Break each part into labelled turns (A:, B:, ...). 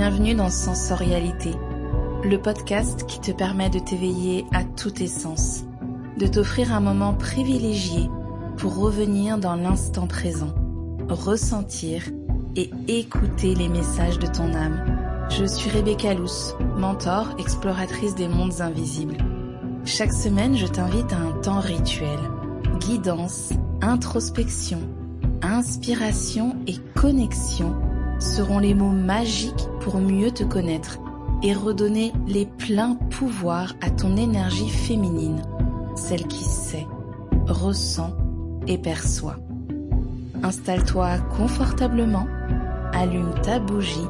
A: Bienvenue dans Sensorialité, le podcast qui te permet de t'éveiller à tous tes sens, de t'offrir un moment privilégié pour revenir dans l'instant présent, ressentir et écouter les messages de ton âme. Je suis Rebecca Luce, mentor, exploratrice des mondes invisibles. Chaque semaine, je t'invite à un temps rituel, guidance, introspection, inspiration et connexion seront les mots magiques pour mieux te connaître et redonner les pleins pouvoirs à ton énergie féminine, celle qui sait, ressent et perçoit. Installe-toi confortablement, allume ta bougie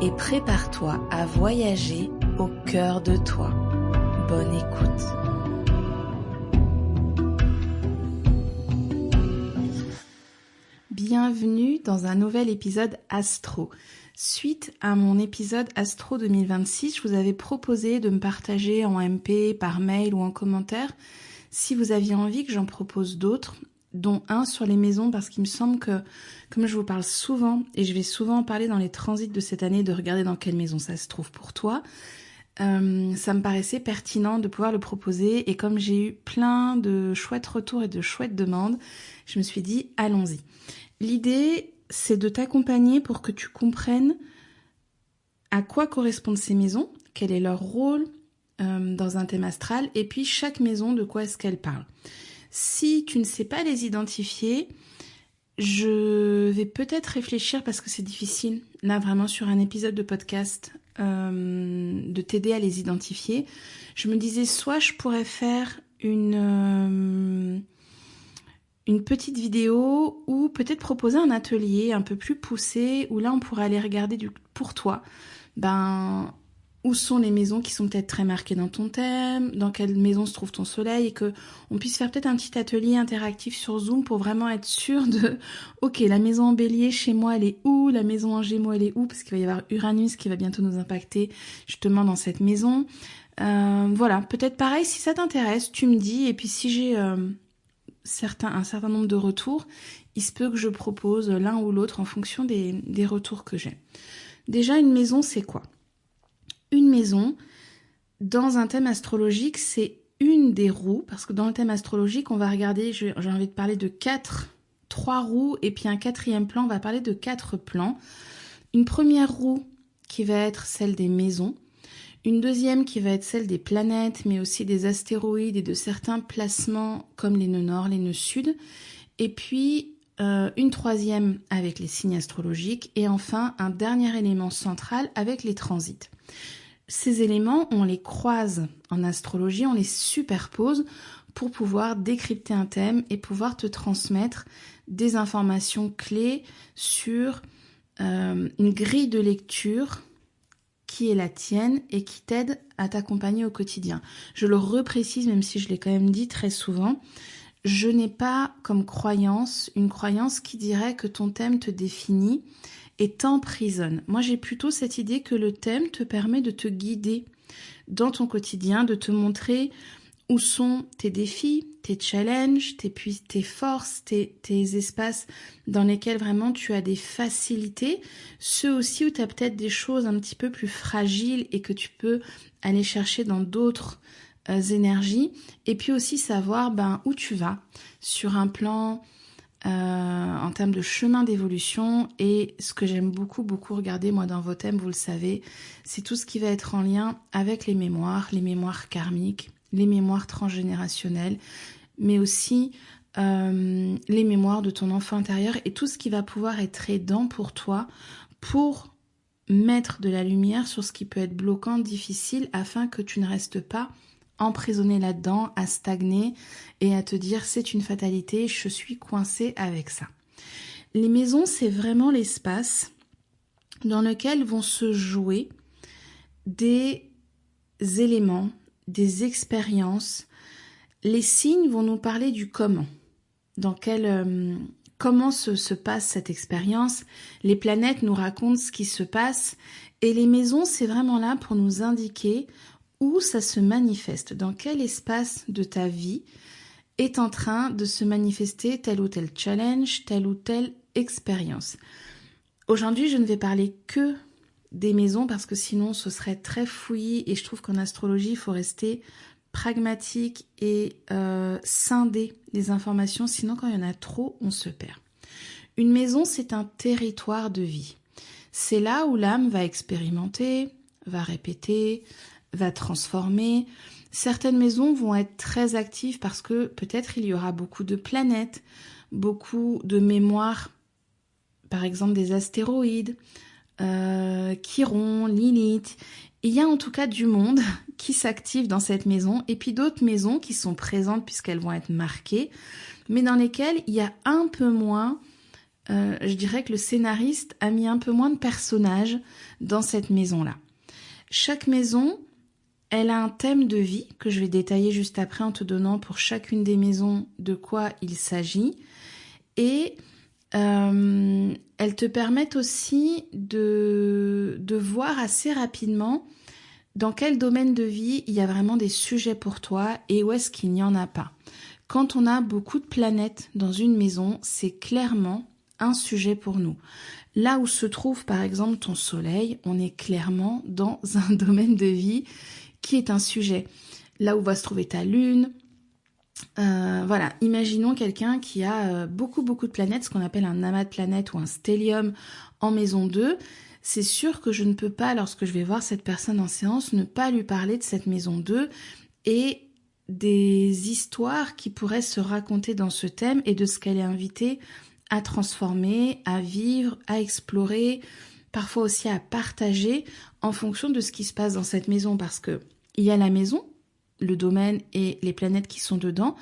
A: et prépare-toi à voyager au cœur de toi. Bonne écoute. Bienvenue dans un nouvel épisode Astro. Suite à mon épisode Astro 2026, je vous avais proposé de me partager en MP, par mail ou en commentaire si vous aviez envie que j'en propose d'autres, dont un sur les maisons, parce qu'il me semble que, comme je vous parle souvent, et je vais souvent en parler dans les transits de cette année, de regarder dans quelle maison ça se trouve pour toi, ça me paraissait pertinent de pouvoir le proposer, et comme j'ai eu plein de chouettes retours et de chouettes demandes, je me suis dit, allons-y. L'idée, c'est de t'accompagner pour que tu comprennes à quoi correspondent ces maisons, quel est leur rôle dans un thème astral, et puis chaque maison, de quoi est-ce qu'elle parle. Si tu ne sais pas les identifier, je vais peut-être réfléchir, parce que c'est difficile, là vraiment sur un épisode de podcast, de t'aider à les identifier. Je me disais, soit je pourrais faire une petite vidéo ou peut-être proposer un atelier un peu plus poussé où là on pourrait aller regarder pour toi où sont les maisons qui sont peut-être très marquées dans ton thème, dans quelle maison se trouve ton soleil, et que on puisse faire peut-être un petit atelier interactif sur Zoom pour vraiment être sûr de ok, la maison en bélier chez moi elle est où, la maison en gémeaux elle est où, parce qu'il va y avoir Uranus qui va bientôt nous impacter justement dans cette maison. Voilà, peut-être pareil, si ça t'intéresse, tu me dis, et puis si j'ai un certain nombre de retours, il se peut que je propose l'un ou l'autre en fonction des retours que j'ai. Déjà, une maison, c'est quoi ? Une maison, dans un thème astrologique, c'est une des roues, parce que dans le thème astrologique, on va regarder, j'ai envie de parler de 3 roues, et puis un quatrième plan, on va parler de 4 plans. Une première roue qui va être celle des maisons, une deuxième qui va être celle des planètes, mais aussi des astéroïdes et de certains placements comme les nœuds nord, les nœuds sud. Et puis une troisième avec les signes astrologiques. Et enfin, un dernier élément central avec les transits. Ces éléments, on les croise en astrologie, on les superpose pour pouvoir décrypter un thème et pouvoir te transmettre des informations clés sur une grille de lecture qui est la tienne et qui t'aide à t'accompagner au quotidien. Je le reprécise, même si je l'ai quand même dit très souvent, je n'ai pas comme croyance une croyance qui dirait que ton thème te définit et t'emprisonne. Moi, j'ai plutôt cette idée que le thème te permet de te guider dans ton quotidien, de te montrer où sont tes défis, tes challenges, tes forces, tes espaces dans lesquels vraiment tu as des facilités, ceux aussi où tu as peut-être des choses un petit peu plus fragiles et que tu peux aller chercher dans d'autres énergies, et puis aussi savoir où tu vas sur un plan en termes de chemin d'évolution. Et ce que j'aime beaucoup regarder moi dans vos thèmes, vous le savez, c'est tout ce qui va être en lien avec les mémoires karmiques, les mémoires transgénérationnelles, mais aussi les mémoires de ton enfant intérieur et tout ce qui va pouvoir être aidant pour toi pour mettre de la lumière sur ce qui peut être bloquant, difficile, afin que tu ne restes pas emprisonné là-dedans, à stagner et à te dire c'est une fatalité, je suis coincée avec ça. Les maisons, c'est vraiment l'espace dans lequel vont se jouer des éléments, des expériences. Les signes vont nous parler du comment, comment se passe cette expérience. Les planètes nous racontent ce qui se passe, et les maisons, c'est vraiment là pour nous indiquer où ça se manifeste, dans quel espace de ta vie est en train de se manifester tel ou tel challenge, telle ou telle expérience. Aujourd'hui, je ne vais parler que des maisons parce que sinon ce serait très fouillis et je trouve qu'en astrologie il faut rester pragmatique et scinder les informations, sinon quand il y en a trop, on se perd. Une maison, c'est un territoire de vie. C'est là où l'âme va expérimenter, va répéter, va transformer. Certaines maisons vont être très actives parce que peut-être il y aura beaucoup de planètes, beaucoup de mémoire, par exemple des astéroïdes, Chiron, Lilith. Il y a en tout cas du monde qui s'active dans cette maison et puis d'autres maisons qui sont présentes puisqu'elles vont être marquées, mais dans lesquelles il y a un peu moins, je dirais que le scénariste a mis un peu moins de personnages dans cette maison-là. Chaque maison, elle a un thème de vie que je vais détailler juste après en te donnant pour chacune des maisons de quoi il s'agit et elles te permettent aussi de voir assez rapidement dans quel domaine de vie il y a vraiment des sujets pour toi et où est-ce qu'il n'y en a pas. Quand on a beaucoup de planètes dans une maison, c'est clairement un sujet pour nous. Là où se trouve par exemple ton soleil, on est clairement dans un domaine de vie qui est un sujet. Là où va se trouver ta lune, voilà, imaginons quelqu'un qui a beaucoup de planètes, ce qu'on appelle un amas de planètes ou un stellium en maison 2. C'est sûr que je ne peux pas, lorsque je vais voir cette personne en séance, ne pas lui parler de cette maison 2 et des histoires qui pourraient se raconter dans ce thème et de ce qu'elle est invitée à transformer, à vivre, à explorer, parfois aussi à partager en fonction de ce qui se passe dans cette maison, parce que il y a la maison, le domaine et les planètes qui sont dedans,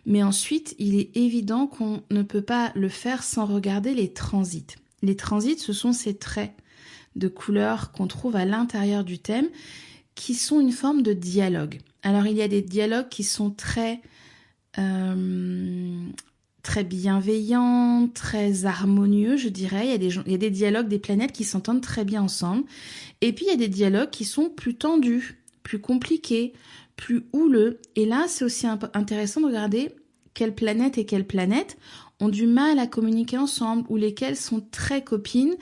A: mais ensuite il est évident qu'on ne peut pas le faire sans regarder les transits. Les transits, ce sont ces traits de couleurs qu'on trouve à l'intérieur du thème qui sont une forme de dialogue. Alors il y a des dialogues qui sont très bienveillants, très harmonieux, je dirais. Il y a des dialogues des planètes qui s'entendent très bien ensemble. Et puis il y a des dialogues qui sont plus tendus, plus compliqués, plus houleux. Et là, c'est aussi intéressant de regarder quelles planètes et quelles planètes ont du mal à communiquer ensemble ou lesquelles sont très copines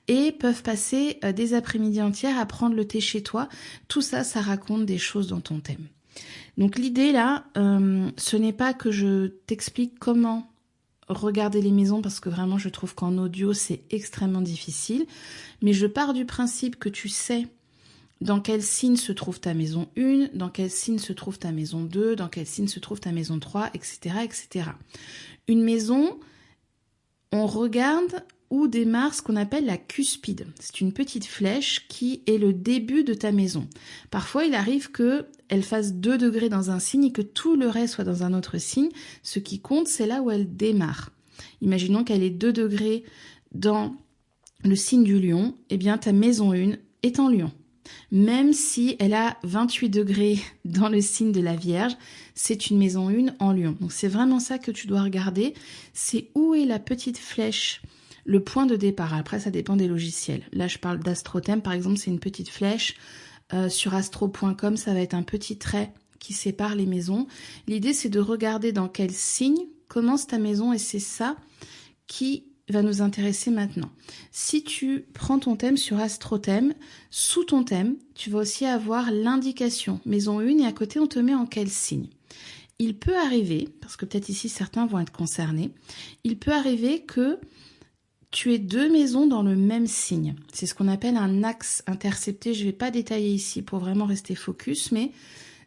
A: et peuvent passer des après-midi entières à prendre le thé chez toi. Tout ça, ça raconte des choses dans ton thème. Donc l'idée là, ce n'est pas que je t'explique comment regarder les maisons parce que vraiment je trouve qu'en audio c'est extrêmement difficile, mais je pars du principe que tu sais dans quel signe se trouve ta maison 1, dans quel signe se trouve ta maison 2, dans quel signe se trouve ta maison 3, etc., etc. Une maison, on regarde où démarre ce qu'on appelle la cuspide. C'est une petite flèche qui est le début de ta maison. Parfois, il arrive qu'elle fasse 2 degrés dans un signe et que tout le reste soit dans un autre signe. Ce qui compte, c'est là où elle démarre. Imaginons qu'elle est 2 degrés dans le signe du lion, eh bien ta maison 1 est en lion. Même si elle a 28 degrés dans le signe de la Vierge, c'est une maison 1 en lion. Donc c'est vraiment ça que tu dois regarder, c'est où est la petite flèche, le point de départ. Après ça dépend des logiciels. Là je parle d'AstroThème par exemple, c'est une petite flèche. Sur astro.com ça va être un petit trait qui sépare les maisons. L'idée c'est de regarder dans quel signe commence ta maison et c'est ça qui va nous intéresser maintenant. Si tu prends ton thème sur AstroThème, sous ton thème, tu vas aussi avoir l'indication maison 1 et à côté on te met en quel signe. Il peut arriver, parce que peut-être ici certains vont être concernés, il peut arriver que tu aies 2 maisons dans le même signe. C'est ce qu'on appelle un axe intercepté. Je ne vais pas détailler ici pour vraiment rester focus, mais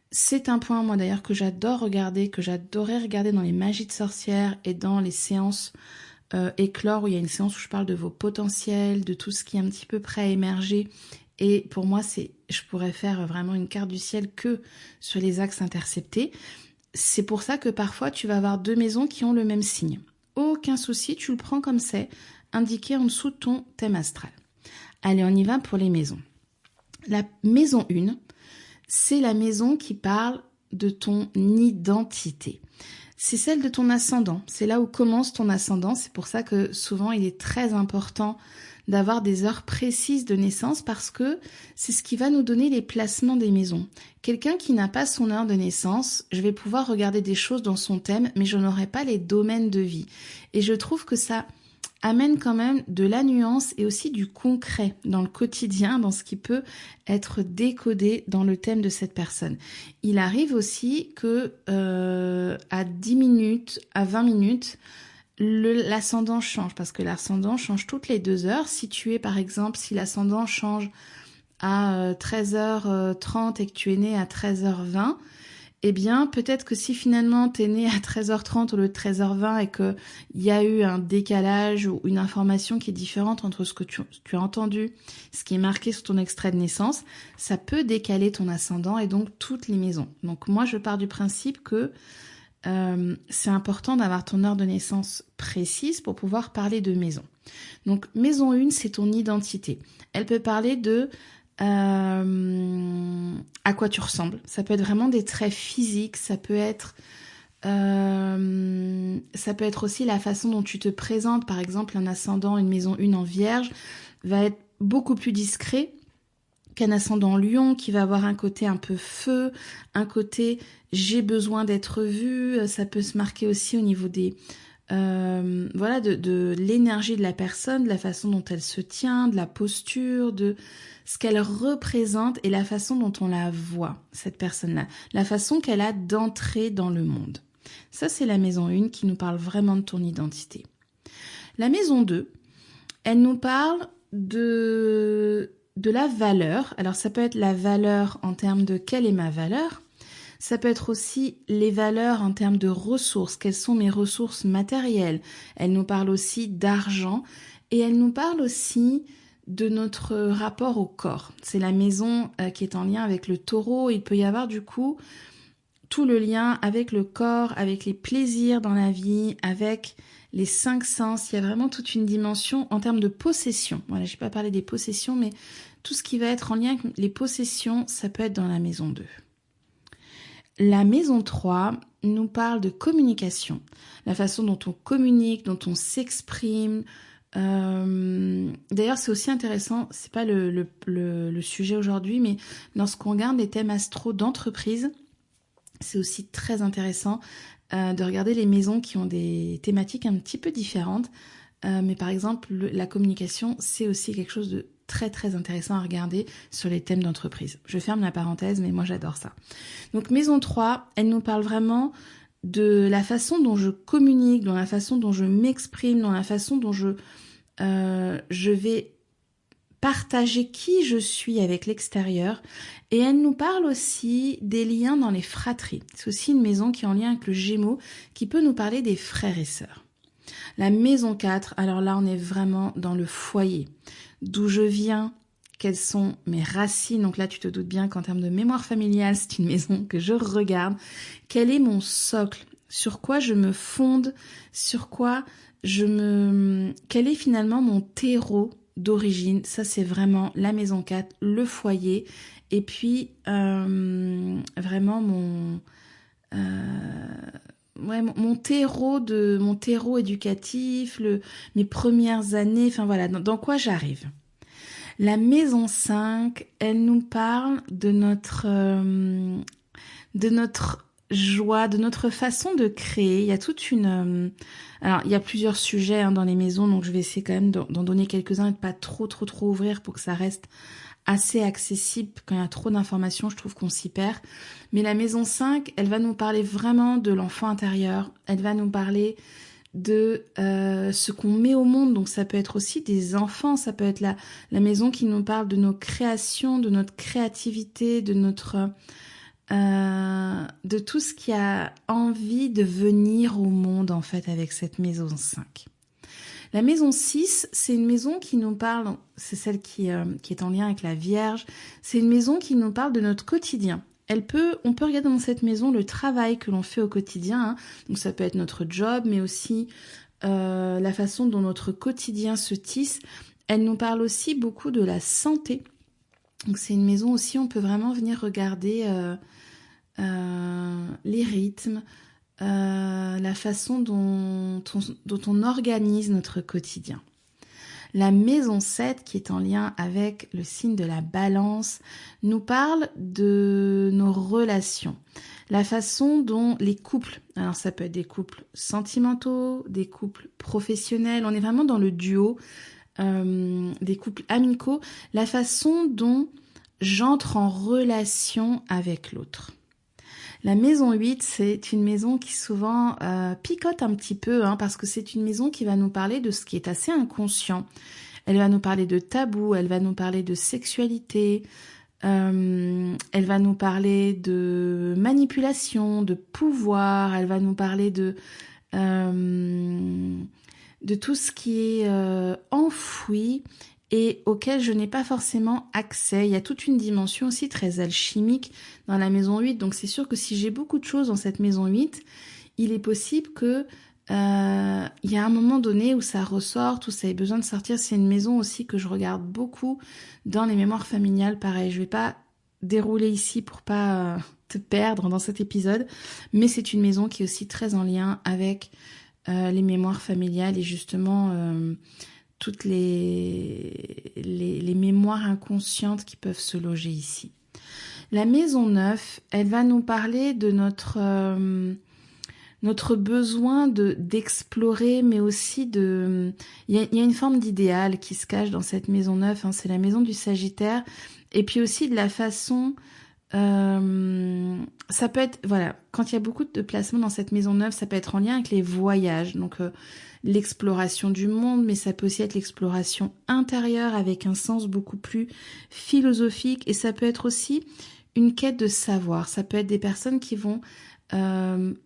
A: c'est un point, moi d'ailleurs, que j'adore regarder, que j'adorais regarder dans les magies de sorcières et dans les séances éclore, où il y a une séance où je parle de vos potentiels, de tout ce qui est un petit peu prêt à émerger. Et pour moi, je pourrais faire vraiment une carte du ciel que sur les axes interceptés. C'est pour ça que parfois, tu vas avoir 2 maisons qui ont le même signe. Aucun souci, tu le prends comme c'est, indiqué en dessous de ton thème astral. Allez, on y va pour les maisons. La maison 1, c'est la maison qui parle de ton identité. C'est celle de ton ascendant, c'est là où commence ton ascendant, c'est pour ça que souvent il est très important d'avoir des heures précises de naissance parce que c'est ce qui va nous donner les placements des maisons. Quelqu'un qui n'a pas son heure de naissance, je vais pouvoir regarder des choses dans son thème, mais je n'aurai pas les domaines de vie. Et je trouve que ça amène quand même de la nuance et aussi du concret dans le quotidien, dans ce qui peut être décodé dans le thème de cette personne. Il arrive aussi que à 10 minutes, à 20 minutes, l'ascendant change, parce que l'ascendant change toutes les 2 heures. Si tu es par exemple, si l'ascendant change à 13h30 et que tu es né à 13h20, eh bien, peut-être que si finalement t'es né à 13h30 au lieu de 13h20 et qu'il y a eu un décalage ou une information qui est différente entre ce que tu as entendu, ce qui est marqué sur ton extrait de naissance, ça peut décaler ton ascendant et donc toutes les maisons. Donc moi, je pars du principe que c'est important d'avoir ton heure de naissance précise pour pouvoir parler de maison. Donc, maison 1, c'est ton identité. Elle peut parler de à quoi tu ressembles. Ça peut être vraiment des traits physiques, ça peut être aussi la façon dont tu te présentes. Par exemple, un ascendant, une maison 1 en Vierge va être beaucoup plus discret qu'un ascendant Lion qui va avoir un côté un peu feu, un côté j'ai besoin d'être vu. Ça peut se marquer aussi au niveau des de l'énergie de la personne, de la façon dont elle se tient, de la posture, de ce qu'elle représente et la façon dont on la voit, cette personne-là, la façon qu'elle a d'entrer dans le monde. Ça, c'est la maison 1 qui nous parle vraiment de ton identité. La maison 2, elle nous parle de la valeur. Alors, ça peut être la valeur en termes de quelle est ma valeur. Ça peut être aussi les valeurs en termes de ressources. Quelles sont mes ressources matérielles? Elle nous parle aussi d'argent et elle nous parle aussi de notre rapport au corps. C'est la maison qui est en lien avec le taureau. Il peut y avoir du coup tout le lien avec le corps, avec les plaisirs dans la vie, avec les 5 sens. Il y a vraiment toute une dimension en termes de possession. Voilà, je n'ai pas parlé des possessions, mais tout ce qui va être en lien avec les possessions, ça peut être dans la maison 2. La maison 3 nous parle de communication, la façon dont on communique, dont on s'exprime. D'ailleurs, c'est aussi intéressant, c'est pas le sujet aujourd'hui, mais lorsqu'on regarde les thèmes astro d'entreprise, c'est aussi très intéressant de regarder les maisons qui ont des thématiques un petit peu différentes. Mais par exemple, la communication, c'est aussi quelque chose de très très intéressant à regarder sur les thèmes d'entreprise. Je ferme la parenthèse, mais moi j'adore ça. Donc maison 3, elle nous parle vraiment de la façon dont je communique, dans la façon dont je m'exprime, dans la façon dont je vais partager qui je suis avec l'extérieur. Et elle nous parle aussi des liens dans les fratries. C'est aussi une maison qui est en lien avec le Gémeaux, qui peut nous parler des frères et sœurs. La maison 4, alors là on est vraiment dans le foyer. D'où je viens, quelles sont mes racines. Donc là tu te doutes bien qu'en termes de mémoire familiale, c'est une maison que je regarde. Quel est mon socle? Sur quoi je me fonde? Sur quoi quel est finalement mon terreau d'origine? Ça c'est vraiment la maison 4, le foyer. Et puis vraiment mon terreau éducatif, mes premières années, enfin voilà, dans quoi j'arrive. La maison 5, elle nous parle de notre joie, de notre façon de créer. Il y a toute une... alors, il y a plusieurs sujets dans les maisons, donc je vais essayer quand même d'en donner quelques-uns et de pas trop ouvrir pour que ça reste assez accessible. Quand il y a trop d'informations, je trouve qu'on s'y perd. Mais la maison 5, elle va nous parler vraiment de l'enfant intérieur. Elle va nous parler de ce qu'on met au monde. Donc ça peut être aussi des enfants, ça peut être la maison qui nous parle de nos créations, de notre créativité, de tout ce qui a envie de venir au monde en fait avec cette maison 5. La maison 6, c'est une maison qui nous parle, c'est celle qui est en lien avec la Vierge, c'est une maison qui nous parle de notre quotidien. On peut regarder dans cette maison le travail que l'on fait au quotidien, donc ça peut être notre job, mais aussi la façon dont notre quotidien se tisse. Elle nous parle aussi beaucoup de la santé, donc c'est une maison aussi, on peut vraiment venir regarder les rythmes, la façon dont on organise notre quotidien. La maison 7, qui est en lien avec le signe de la balance, nous parle de nos relations. La façon dont les couples, alors ça peut être des couples sentimentaux, des couples professionnels, on est vraiment dans le duo, des couples amicaux, la façon dont j'entre en relation avec l'autre. La maison 8, c'est une maison qui souvent picote un petit peu, parce que c'est une maison qui va nous parler de ce qui est assez inconscient. Elle va nous parler de tabous, elle va nous parler de sexualité, elle va nous parler de manipulation, de pouvoir, elle va nous parler de tout ce qui est enfoui et auquel je n'ai pas forcément accès. Il y a toute une dimension aussi très alchimique dans la maison 8, donc c'est sûr que si j'ai beaucoup de choses dans cette maison 8, il est possible que il y a un moment donné où ça ressorte, où ça ait besoin de sortir. C'est une maison aussi que je regarde beaucoup dans les mémoires familiales. Pareil, je vais pas dérouler ici pour pas te perdre dans cet épisode, mais c'est une maison qui est aussi très en lien avec les mémoires familiales et justement toutes les mémoires inconscientes qui peuvent se loger ici. La maison 9, elle va nous parler de notre besoin d'explorer, mais aussi il y a une forme d'idéal qui se cache dans cette maison 9, c'est la maison du Sagittaire, et puis aussi de la façon, ça peut être, voilà, quand il y a beaucoup de placements dans cette maison 9, ça peut être en lien avec les voyages, donc l'exploration du monde, mais ça peut aussi être l'exploration intérieure avec un sens beaucoup plus philosophique, et ça peut être aussi une quête de savoir. Ça peut être des personnes qui vont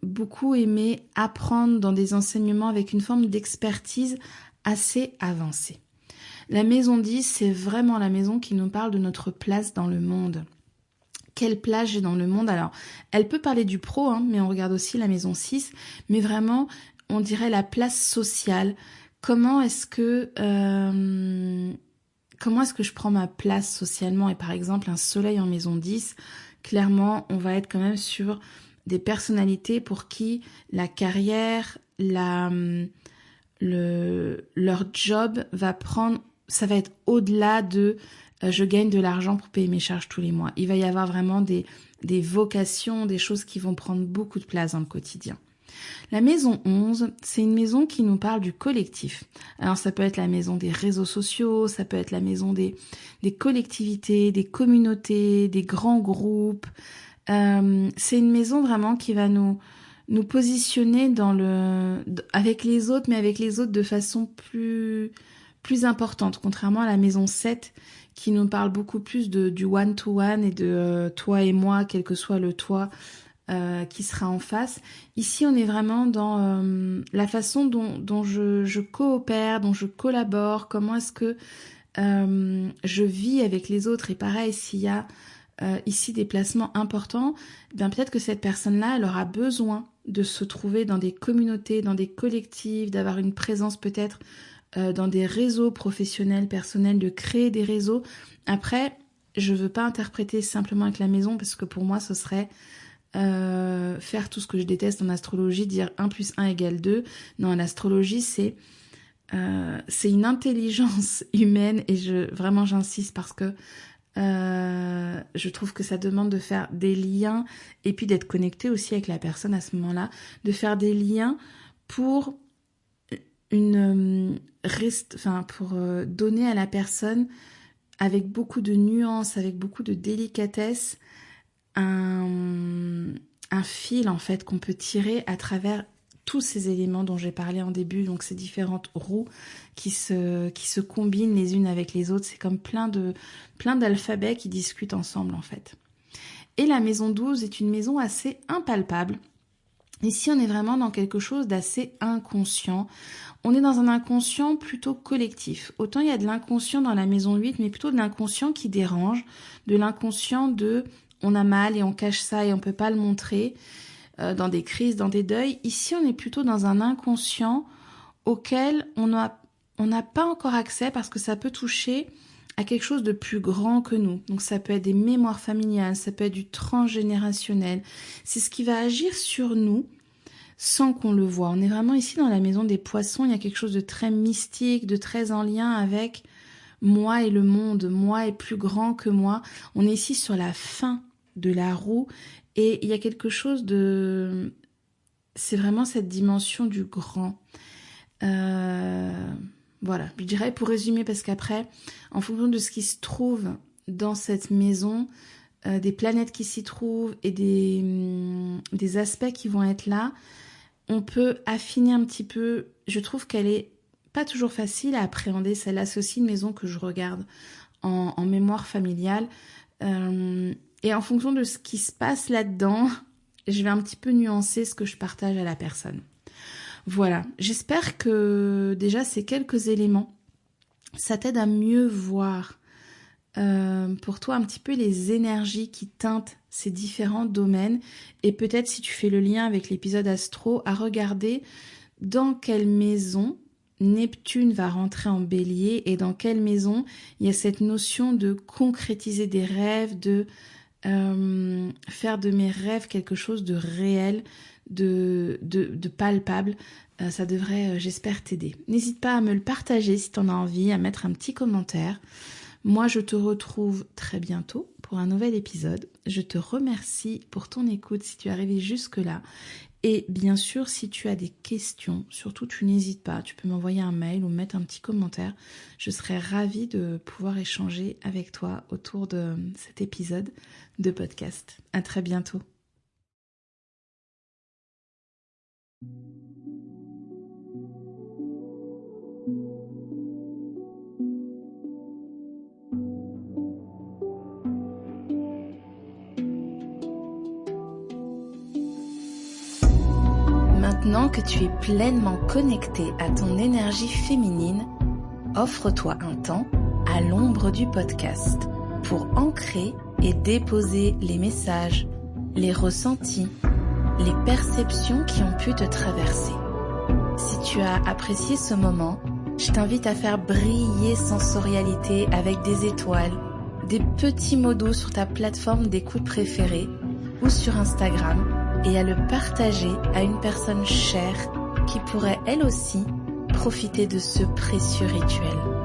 A: beaucoup aimer apprendre dans des enseignements avec une forme d'expertise assez avancée. La maison 10, c'est vraiment la maison qui nous parle de notre place dans le monde. Quelle place j'ai dans le monde? Alors, elle peut parler du pro, mais on regarde aussi la maison 6, mais vraiment, on dirait la place sociale. Comment est-ce que je prends ma place socialement? Et par exemple, un soleil en maison 10, clairement, on va être quand même sur des personnalités pour qui la carrière, leur job ça va être au-delà de je gagne de l'argent pour payer mes charges tous les mois. Il va y avoir vraiment des vocations, des choses qui vont prendre beaucoup de place dans le quotidien. La maison 11, c'est une maison qui nous parle du collectif. Alors ça peut être la maison des réseaux sociaux, ça peut être la maison des collectivités, des communautés, des grands groupes. C'est une maison vraiment qui va nous positionner avec les autres, mais avec les autres de façon plus importante, contrairement à la maison 7 qui nous parle beaucoup plus du one-to-one et de toi et moi, quel que soit le toi qui sera en face. Ici, on est vraiment dans la façon dont je coopère, dont je collabore, comment est-ce que je vis avec les autres. Et pareil, s'il y a ici des placements importants, bien peut-être que cette personne-là, elle aura besoin de se trouver dans des communautés, dans des collectifs, d'avoir une présence peut-être dans des réseaux professionnels, personnels, de créer des réseaux. Après, je veux pas interpréter simplement avec la maison, parce que pour moi, ce serait faire tout ce que je déteste en astrologie, dire 1 + 1 = 2. Non, l'astrologie, c'est une intelligence humaine, et vraiment j'insiste parce que je trouve que ça demande de faire des liens et puis d'être connecté aussi avec la personne à ce moment-là, de faire des liens pour donner à la personne avec beaucoup de nuances, avec beaucoup de délicatesse, un fil en fait qu'on peut tirer à travers tous ces éléments dont j'ai parlé en début, donc ces différentes roues qui se combinent les unes avec les autres. C'est comme plein d'alphabets qui discutent ensemble en fait. Et la maison 12 est une maison assez impalpable. Ici, on est vraiment dans quelque chose d'assez inconscient. On est dans un inconscient plutôt collectif. Autant il y a de l'inconscient dans la maison 8, mais plutôt de l'inconscient qui dérange, de l'inconscient on a mal et on cache ça et on peut pas le montrer, dans des crises, dans des deuils. Ici, on est plutôt dans un inconscient auquel on n'a pas encore accès, parce que ça peut toucher à quelque chose de plus grand que nous. Donc ça peut être des mémoires familiales, ça peut être du transgénérationnel. C'est ce qui va agir sur nous sans qu'on le voit. On est vraiment ici dans la maison des poissons, il y a quelque chose de très mystique, de très en lien avec moi et le monde, moi est plus grand que moi. On est ici sur la fin de la roue et il y a quelque chose de... C'est vraiment cette dimension du grand. Voilà, je dirais pour résumer, parce qu'après, en fonction de ce qui se trouve dans cette maison, des planètes qui s'y trouvent et des aspects qui vont être là, on peut affiner un petit peu. Je trouve qu'elle est pas toujours facile à appréhender. Celle-là, c'est aussi une maison que je regarde en mémoire familiale. Et en fonction de ce qui se passe là-dedans, je vais un petit peu nuancer ce que je partage à la personne. Voilà, j'espère que déjà ces quelques éléments, ça t'aide à mieux voir pour toi un petit peu les énergies qui teintent ces différents domaines et peut-être si tu fais le lien avec l'épisode astro, à regarder dans quelle maison Neptune va rentrer en bélier et dans quelle maison il y a cette notion de concrétiser des rêves, de faire de mes rêves quelque chose de réel, de palpable. Ça devrait, j'espère, t'aider. N'hésite pas à me le partager si tu en as envie, à mettre un petit commentaire. Moi, je te retrouve très bientôt pour un nouvel épisode. Je te remercie pour ton écoute si tu es arrivé jusque-là. Et bien sûr, si tu as des questions, surtout tu n'hésites pas, tu peux m'envoyer un mail ou mettre un petit commentaire. Je serais ravie de pouvoir échanger avec toi autour de cet épisode de podcast. À très bientôt. Maintenant que tu es pleinement connecté à ton énergie féminine, offre-toi un temps à l'ombre du podcast pour ancrer et déposer les messages, les ressentis, les perceptions qui ont pu te traverser. Si tu as apprécié ce moment, je t'invite à faire briller sensorialité avec des étoiles, des petits mots doux sur ta plateforme d'écoute préférée ou sur Instagram et à le partager à une personne chère qui pourrait elle aussi profiter de ce précieux rituel.